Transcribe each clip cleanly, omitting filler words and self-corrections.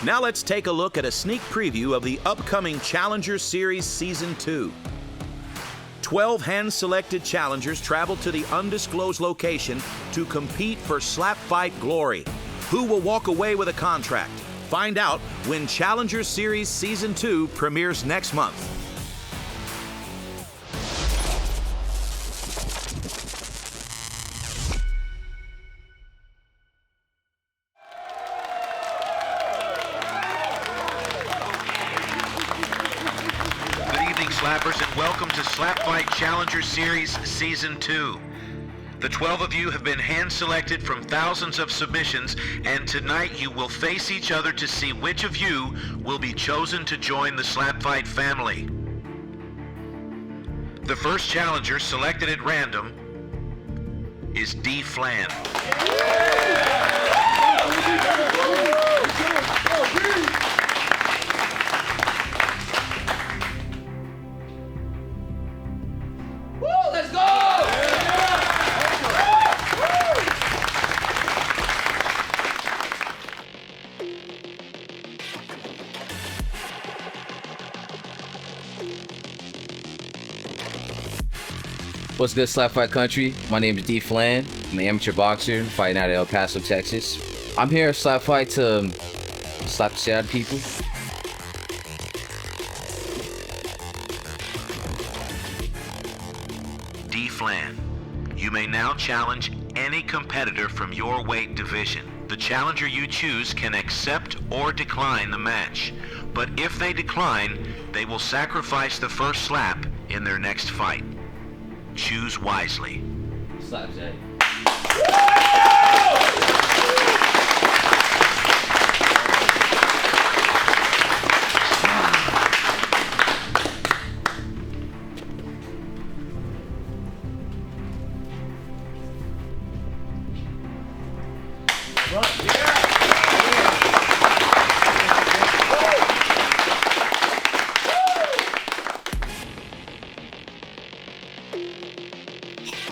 Now let's take a look at a sneak preview of the upcoming Challenger Series Season 2. 12 hand-selected challengers travel to the undisclosed location to compete for SlapFIGHT glory. Who will walk away with a contract? Find out when Challenger Series Season 2 premieres next month. Slappers, and welcome to SlapFIGHT Challenger Series Season 2. The 12 of you have been hand-selected from thousands of submissions, and tonight you will face each other to see which of you will be chosen to join the SlapFIGHT family. The first challenger selected at random is D-Flan. What's good, SlapFIGHT country? My name is D-Flan. I'm an amateur boxer fighting out of El Paso, Texas. I'm here at SlapFIGHT to slap the shit out of people. D-Flan, you may now challenge any competitor from your weight division. The challenger you choose can accept or decline the match. But if they decline, they will sacrifice the first slap in their next fight. Choose wisely. Slap Zaddy.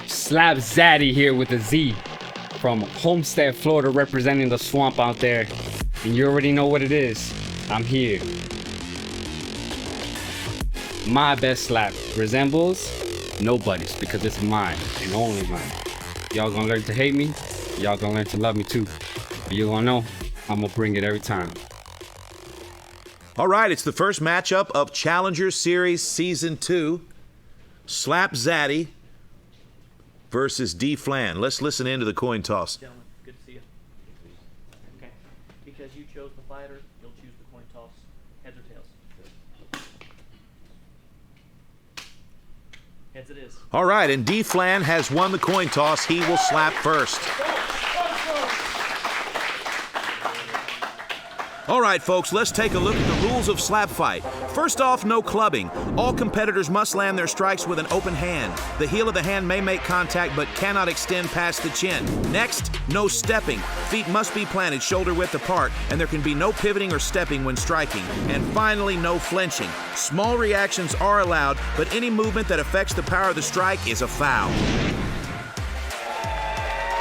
Slap Zaddy here with a Z from Homestead, Florida, representing the swamp out there. And you already know what it is. I'm here. My best slap resembles nobody's because it's mine and only mine. Y'all gonna learn to hate me. Y'all gonna learn to love me too. But you gonna know I'm gonna bring it every time. All right, it's the first matchup of Challenger Series Season 2. Slap Zaddy versus D-Flan. Let's listen into the coin toss. Gentlemen, good to see you. Okay. Because you chose the fighter, you'll choose the coin toss. Heads or tails? Heads it is. All right, and D-Flan has won the coin toss. He will slap first. All right, folks, let's take a look at the rules of SlapFIGHT. First off, no clubbing. All competitors must land their strikes with an open hand. The heel of the hand may make contact but cannot extend past the chin. Next, no stepping. Feet must be planted shoulder width apart, and there can be no pivoting or stepping when striking. And finally, no flinching. Small reactions are allowed, but any movement that affects the power of the strike is a foul.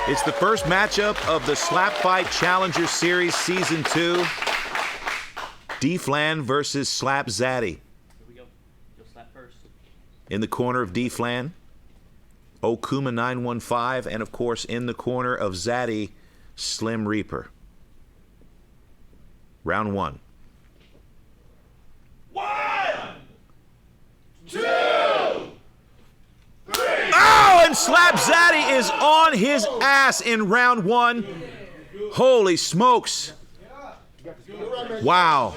It's the first matchup of the SlapFIGHT Challenger Series Season 2. D-Flan versus Slap Zaddy. Here we go. You'll slap first. In the corner of D-Flan, Okuma 915, and of course in the corner of Zaddy, Slim Reaper. Round one. 1, 2, 3. Oh, and Slap Zaddy is on his ass in round one. Holy smokes. Wow.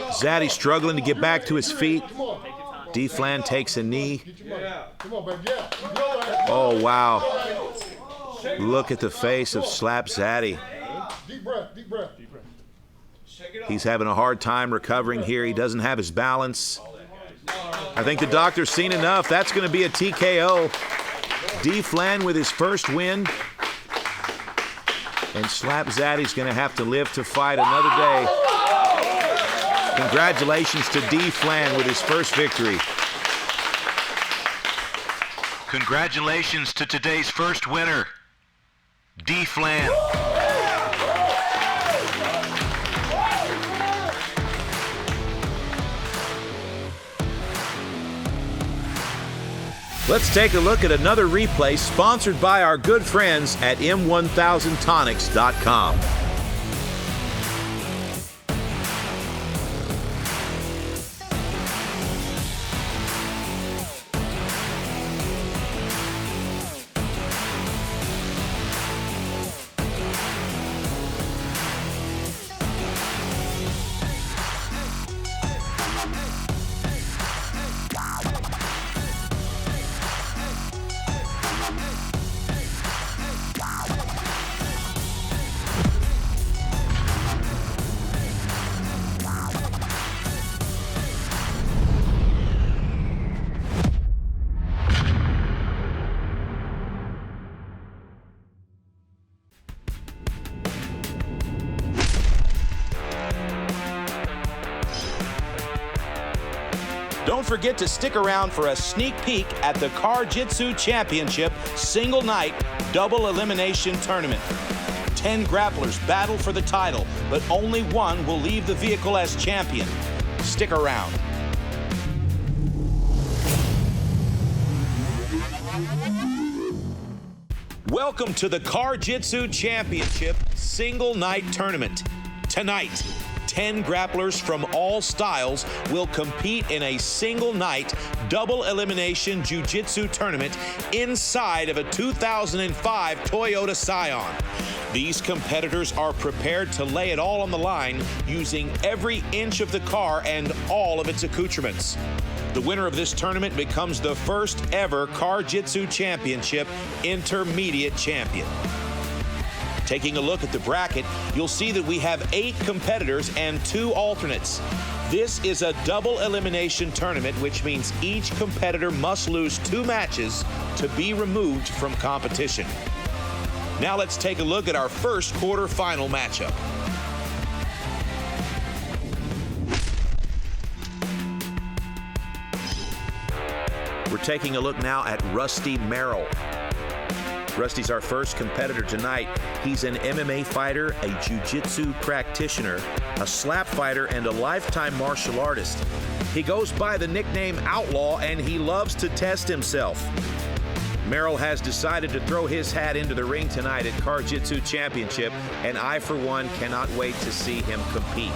Zaddy struggling to get back to his feet. D-Flan takes a knee. Oh, wow. Look at the face of Slap Zaddy. He's having a hard time recovering here. He doesn't have his balance. I think the doctor's seen enough. That's going to be a TKO. D-Flan with his first win. And Slap Zaddy's going to have to live to fight another day. Congratulations to D-Flan with his first victory. Congratulations to today's first winner, D-Flan. Let's take a look at another replay sponsored by our good friends at M1000tonics.com. Don't forget to stick around for a sneak peek at the Car Jitsu Championship single night double elimination tournament. 10 grapplers battle for the title, but only one will leave the vehicle as champion. Stick around. Welcome to the Car Jitsu Championship single night tournament. Tonight, 10 grapplers from all styles will compete in a single night double elimination jiu-jitsu tournament inside of a 2005 Toyota Scion. These competitors are prepared to lay it all on the line using every inch of the car and all of its accoutrements. The winner of this tournament becomes the first ever Car Jitsu Championship intermediate champion. Taking a look at the bracket, you'll see that we have 8 competitors and 2 alternates. This is a double elimination tournament, which means each competitor must lose 2 matches to be removed from competition. Now let's take a look at our first quarterfinal matchup. We're taking a look now at Rusty Merrill. Rusty's our first competitor tonight. He's an MMA fighter, a jiu-jitsu practitioner, a slap fighter, and a lifetime martial artist. He goes by the nickname Outlaw, and he loves to test himself. Merrill has decided to throw his hat into the ring tonight at Car Jitsu Championship, and I, for one, cannot wait to see him compete.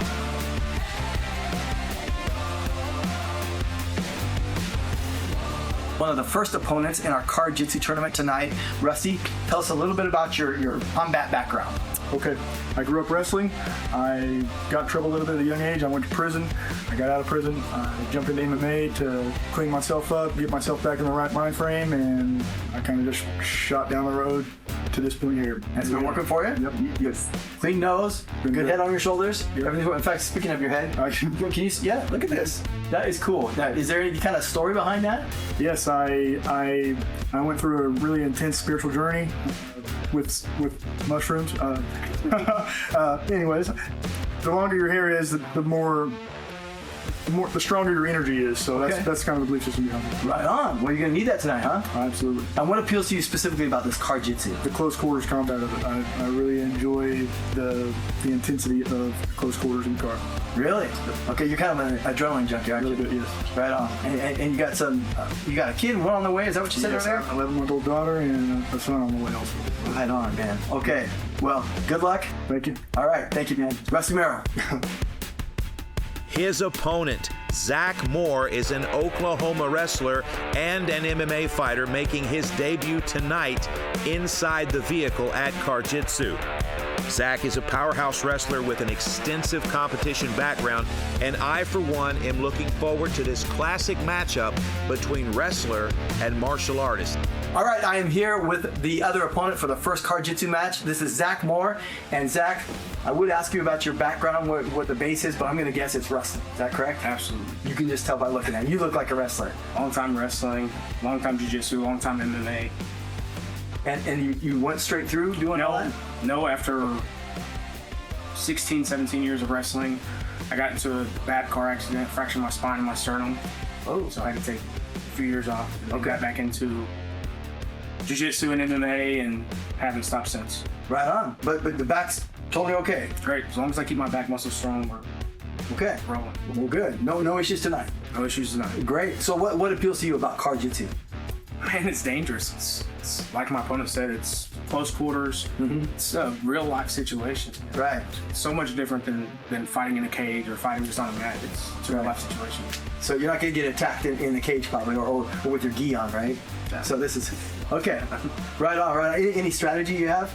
One of the first opponents in our Car Jitsu tournament tonight. Rusty, tell us a little bit about your combat background. Okay, I grew up wrestling. I got in trouble a little bit at a young age. I went to prison. I got out of prison. I jumped into MMA to clean myself up, get myself back in the right mind frame, and I kind of just shot down the road to this point here. Has it been working for you? Yep. You have clean nose, good head on your shoulders. Yep. Everything. In fact, speaking of your head, can you? Yeah, look at this. That is cool. Now, is there any kind of story behind that? Yes, I went through a really intense spiritual journey with mushrooms. Anyways, the longer your hair is, the stronger your energy is. So that's kind of the belief system behind it. Right on. Well, you're gonna need that tonight, huh? Absolutely. And what appeals to you specifically about this Car Jitsu? The close quarters combat of it. I really enjoy the intensity of close quarters in the car. Really? Okay, you're kind of an adrenaline junkie, aren't you? Really good, yes. Right on. And you got you got a kid, one on the way. Is that what you said earlier? 11-month-old daughter and a son on the way also. Right on, man. Okay. Well, good luck. Thank you. All right. Thank you, man. Rusty Merrill. His opponent, Zach Moore, is an Oklahoma wrestler and an MMA fighter making his debut tonight inside the vehicle at Car Jitsu. Zach is a powerhouse wrestler with an extensive competition background, and I, for one, am looking forward to this classic matchup between wrestler and martial artist. All right, I am here with the other opponent for the first Car Jitsu match. This is Zach Moore. And Zach, I would ask you about your background, what the base is, but I'm going to guess it's wrestling. Is that correct? Absolutely. You can just tell by looking at you. You look like a wrestler. Long time wrestling, long time jiu-jitsu, long time MMA. And you went straight through doing all that? No, after 16, 17 years of wrestling, I got into a bad car accident, fractured my spine and my sternum. Oh. So I had to take a few years off. And got back into jiu-jitsu and MMA and haven't stopped since. Right on. But the back's totally okay. Great. As long as I keep my back muscles strong, we're okay. rolling. Well, good. No issues tonight. No issues tonight. Great. So what appeals to you about Car Jitsu? Man, it's dangerous. It's like my opponent said, it's close quarters. It's a real life situation. Right. So much different than fighting in a cage or fighting just on a mat. It's a real life situation. So you're not going to get attacked in the cage probably, or with your gi on, right? Yeah. So this is, okay. Right on, right on. Any strategy you have?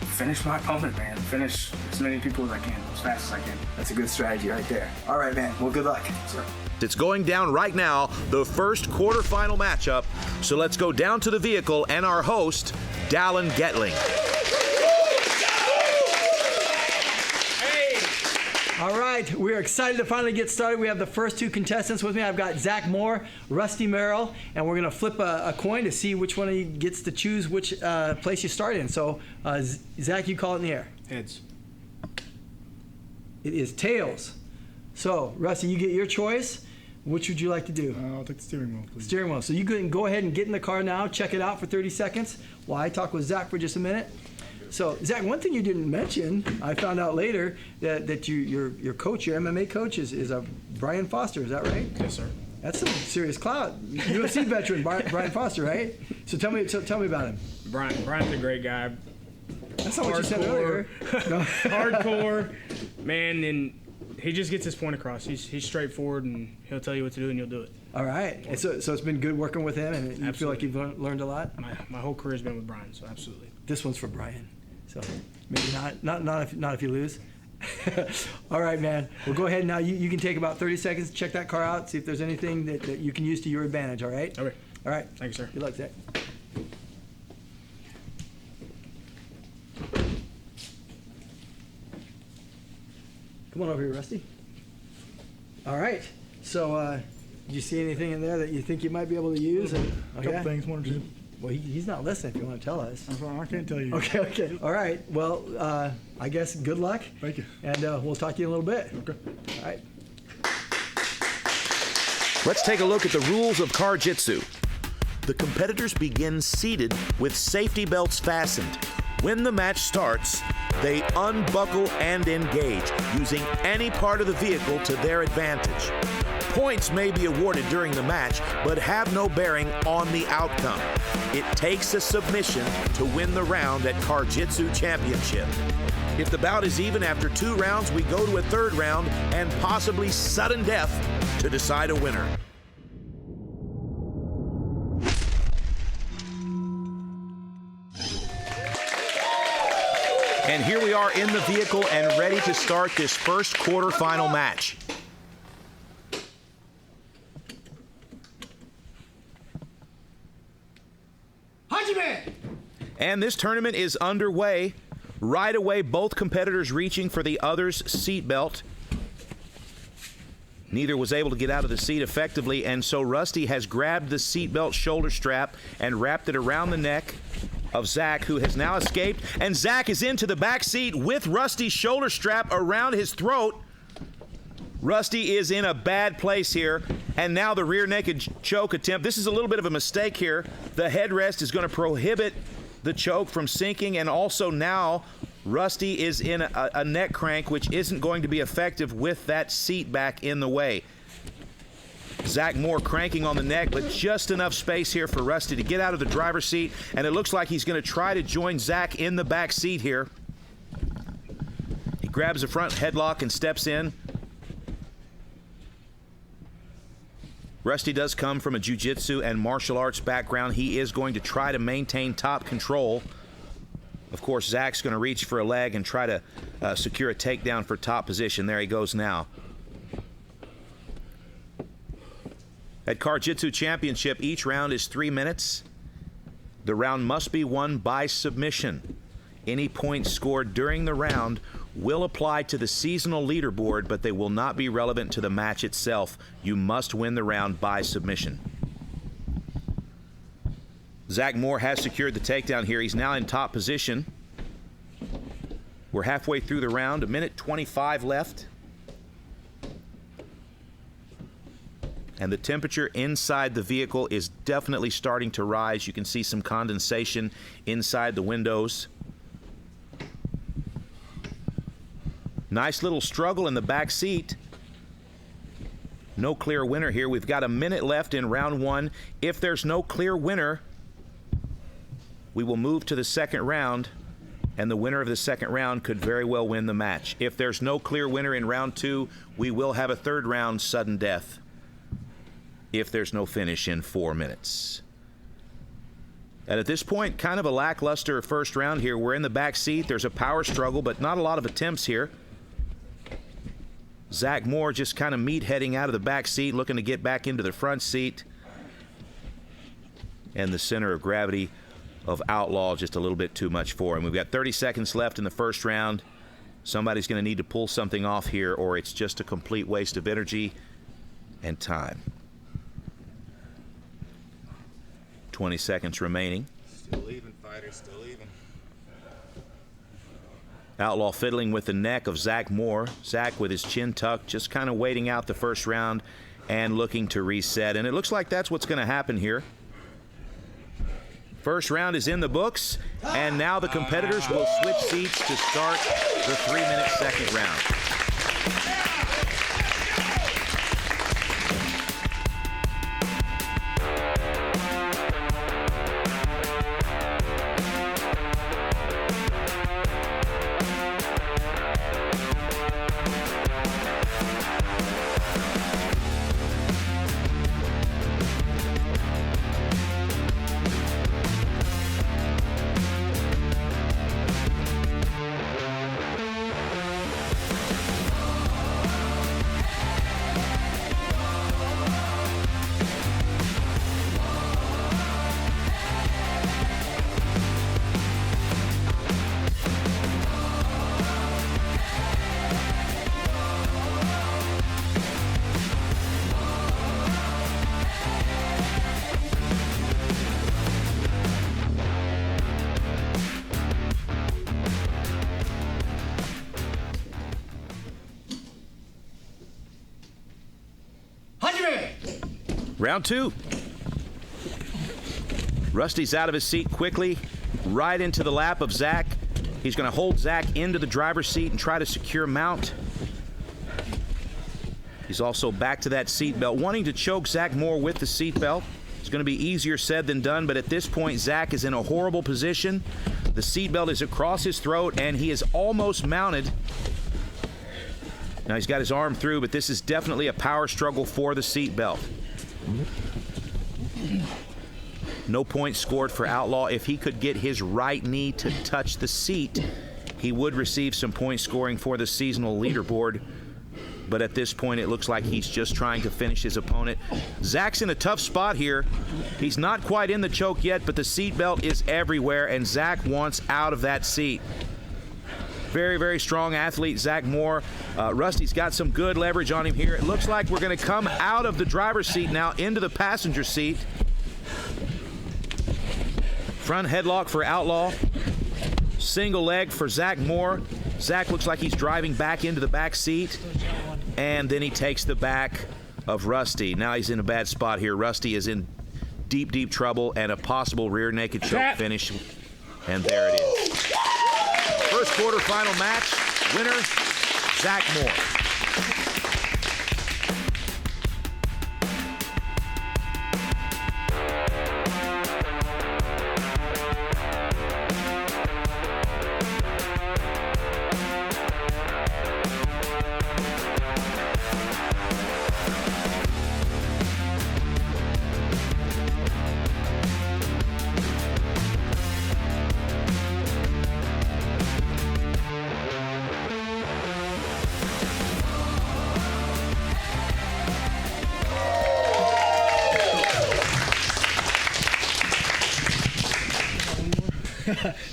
Finish my opponent, man. Finish as many people as I can, as fast as I can. That's a good strategy right there. All right, man. Well, good luck. Sir. It's going down right now, the first quarterfinal matchup. So let's go down to the vehicle and our host, Dallin Getling. All right, we're excited to finally get started. We have the first two contestants with me. I've got Zach Moore, Rusty Merrill, and we're gonna flip a coin to see which one of you gets to choose which place you start in. So, Zach, you call it in the air. Heads. It is tails. So, Rusty, you get your choice. Which would you like to do? I'll take the steering wheel, please. Steering wheel. So you can go ahead and get in the car now, check it out for 30 seconds while I talk with Zach for just a minute. So, Zach, one thing you didn't mention, I found out later that your coach, your MMA coach, is a Brian Foster. Is that right? Yes, sir. That's some serious clout. UFC veteran, Brian Foster, right? So tell me about him. Brian's a great guy. That's not what you said earlier. No. Hardcore, man, and he just gets his point across. He's straightforward, and he'll tell you what to do, and you'll do it. All right. And so it's been good working with him, and you feel like you've learned a lot? My whole career's been with Brian, so absolutely. This one's for Brian. So maybe not if you lose. All right, man. Well, go ahead now. You can take about 30 seconds, check that car out, see if there's anything that you can use to your advantage, all right? Okay. All right. Thank you, sir. Good luck, Zach. Come on over here, Rusty. All right. So, did you see anything in there that you think you might be able to use? A couple things, one or two. Well, he's not listening if you want to tell us. I can't tell you. Okay. All right. Well, I guess good luck. Thank you. And we'll talk to you in a little bit. Okay. All right. Let's take a look at the rules of car jitsu. The competitors begin seated with safety belts fastened. When the match starts, they unbuckle and engage, using any part of the vehicle to their advantage. Points may be awarded during the match, but have no bearing on the outcome. It takes a submission to win the round at Car Jitsu Championship. If the bout is even after 2 rounds, we go to a 3rd round and possibly sudden death to decide a winner. And here we are in the vehicle and ready to start this first quarterfinal match. And this tournament is underway. Right away, both competitors reaching for the other's seatbelt. Neither was able to get out of the seat effectively, and so Rusty has grabbed the seatbelt shoulder strap and wrapped it around the neck of Zach, who has now escaped. And Zach is into the back seat with Rusty's shoulder strap around his throat. Rusty is in a bad place here, and now the rear naked choke attempt. This is a little bit of a mistake here. The headrest is going to prohibit the choke from sinking, and also now Rusty is in a neck crank, which isn't going to be effective with that seat back in the way. Zach Moore cranking on the neck, but just enough space here for Rusty to get out of the driver's seat, and it looks like he's going to try to join Zach in the back seat here. He grabs a front headlock and steps in. Rusty does come from a jiu-jitsu and martial arts background. He is going to try to maintain top control. Of course, Zach's going to reach for a leg and try to secure a takedown for top position. There he goes now. At Car Jitsu Championship, each round is 3 minutes. The round must be won by submission. Any points scored during the round will apply to the seasonal leaderboard, but they will not be relevant to the match itself. You must win the round by submission. Zach Moore has secured the takedown here. He's now in top position. We're halfway through the round, 1:25 left. And the temperature inside the vehicle is definitely starting to rise. You can see some condensation inside the windows. Nice little struggle in the back seat. No clear winner here. We've got a minute left in round 1. If there's no clear winner, we will move to the second round, and the winner of the second round could very well win the match. If there's no clear winner in round 2, we will have a third round sudden death if there's no finish in 4 minutes. And at this point, kind of a lackluster first round here. We're in the back seat. There's a power struggle, but not a lot of attempts here. Zach Moore just kind of meat-heading out of the back seat, looking to get back into the front seat. And the center of gravity of Outlaw just a little bit too much for him. We've got 30 seconds left in the first round. Somebody's going to need to pull something off here, or it's just a complete waste of energy and time. 20 seconds remaining. Still even, fighter, still even. Outlaw fiddling with the neck of Zach Moore. Zach with his chin tucked, just kind of waiting out the first round and looking to reset. And it looks like that's what's going to happen here. First round is in the books, and now the competitors will switch seats to start the 3-minute second round. Round 2. Rusty's out of his seat quickly, right into the lap of Zach. He's going to hold Zach into the driver's seat and try to secure mount. He's also back to that seat belt, wanting to choke Zach Moore with the seat belt. It's going to be easier said than done, but at this point, Zach is in a horrible position. The seat belt is across his throat, and he is almost mounted. Now he's got his arm through, but this is definitely a power struggle for the seat belt. No points scored for Outlaw. If he could get his right knee to touch the seat, he would receive some point scoring for the seasonal leaderboard. But at this point, it looks like he's just trying to finish his opponent. Zach's in a tough spot here. He's not quite in the choke yet, but the seat belt is everywhere, and Zach wants out of that seat. Very, very strong athlete, Zach Moore. Rusty's got some good leverage on him here. It looks like we're going to come out of the driver's seat now into the passenger seat. Front headlock for Outlaw. Single leg for Zach Moore. Zach looks like he's driving back into the back seat. And then he takes the back of Rusty. Now he's in a bad spot here. Rusty is in deep, deep trouble and a possible rear naked choke finish. And there it is. First quarterfinal match, winner, Zach Moore.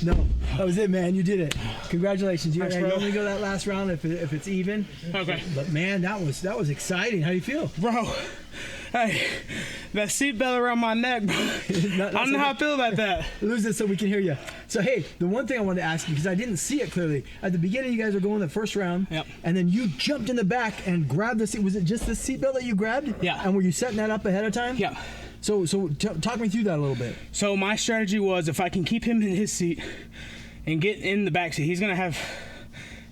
No, that was it, man. You did it. Congratulations. You Thanks, you bro. only go that last round if it's even. Okay. But man, that was exciting. How do you feel? Bro, hey, that seatbelt around my neck, bro. I don't know how I feel about that. Lose it so we can hear you. So hey, the one thing I wanted to ask you, because I didn't see it clearly, at the beginning you guys were going the first round, Yep. and then you jumped in the back and grabbed the seat. Was it just the seatbelt that you grabbed? Yeah. And were you setting that up ahead of time? Yeah. So talk me through that a little bit. So my strategy was if I can keep him in his seat and get in the back seat, he's gonna have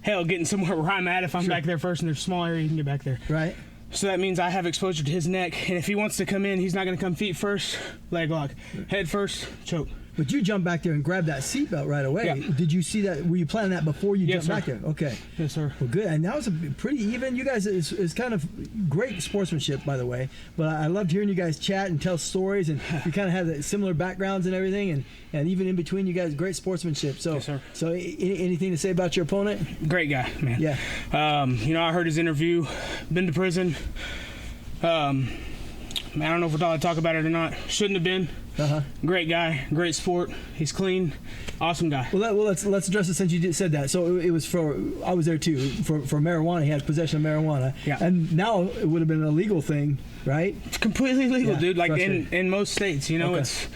hell getting somewhere where I'm at if I'm back there first and there's a small area you can get back there. Right. So that means I have exposure to his neck, and if he wants to come in, he's not going to come feet first, leg lock, head first, choke. But you jumped back there and grabbed that seatbelt right away. Yeah. Did you see that? Were you planning that before you jumped back there? Okay. Yes, sir. Well, good. And that was a pretty even. You guys, it's kind of great sportsmanship, by the way. But I loved hearing you guys chat and tell stories, and you kind of have similar backgrounds and everything, and even in between, you guys, great sportsmanship. So, yes, sir. So anything to say about your opponent? Great guy, man. Yeah. You know, I heard his interview. Been to prison. I don't know if we're allowed to talk about it or not. Shouldn't have been. Great guy, great sport. He's clean, awesome guy. Well, let's address it since you said that. So it was I was there too for marijuana. He had possession of marijuana. Yeah. And now it would have been an illegal thing, right? It's completely legal, Yeah, dude. Like frustrating. in most states, you know, Okay. it's.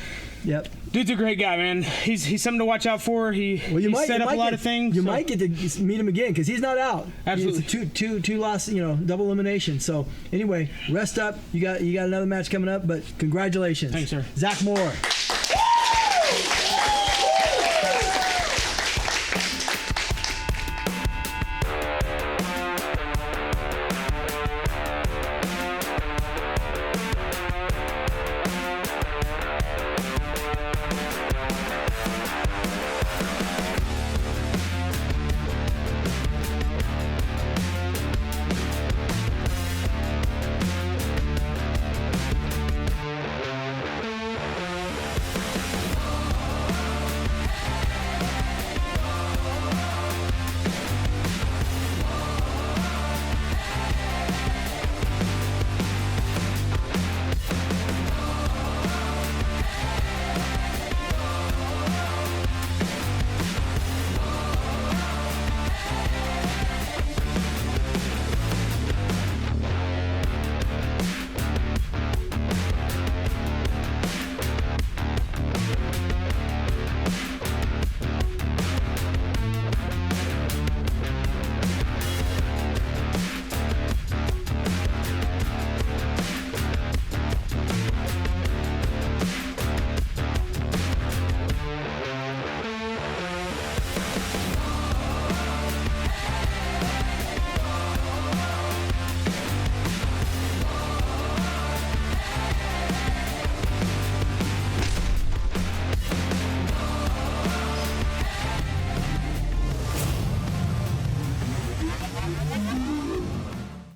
Yep. Dude's a great guy, man. He's something to watch out for. He set up a lot of things. You might get to meet him again because he's not out. Absolutely. It's a two loss, double elimination. So anyway, rest up. You got another match coming up, but congratulations. Thanks, sir. Zach Moore.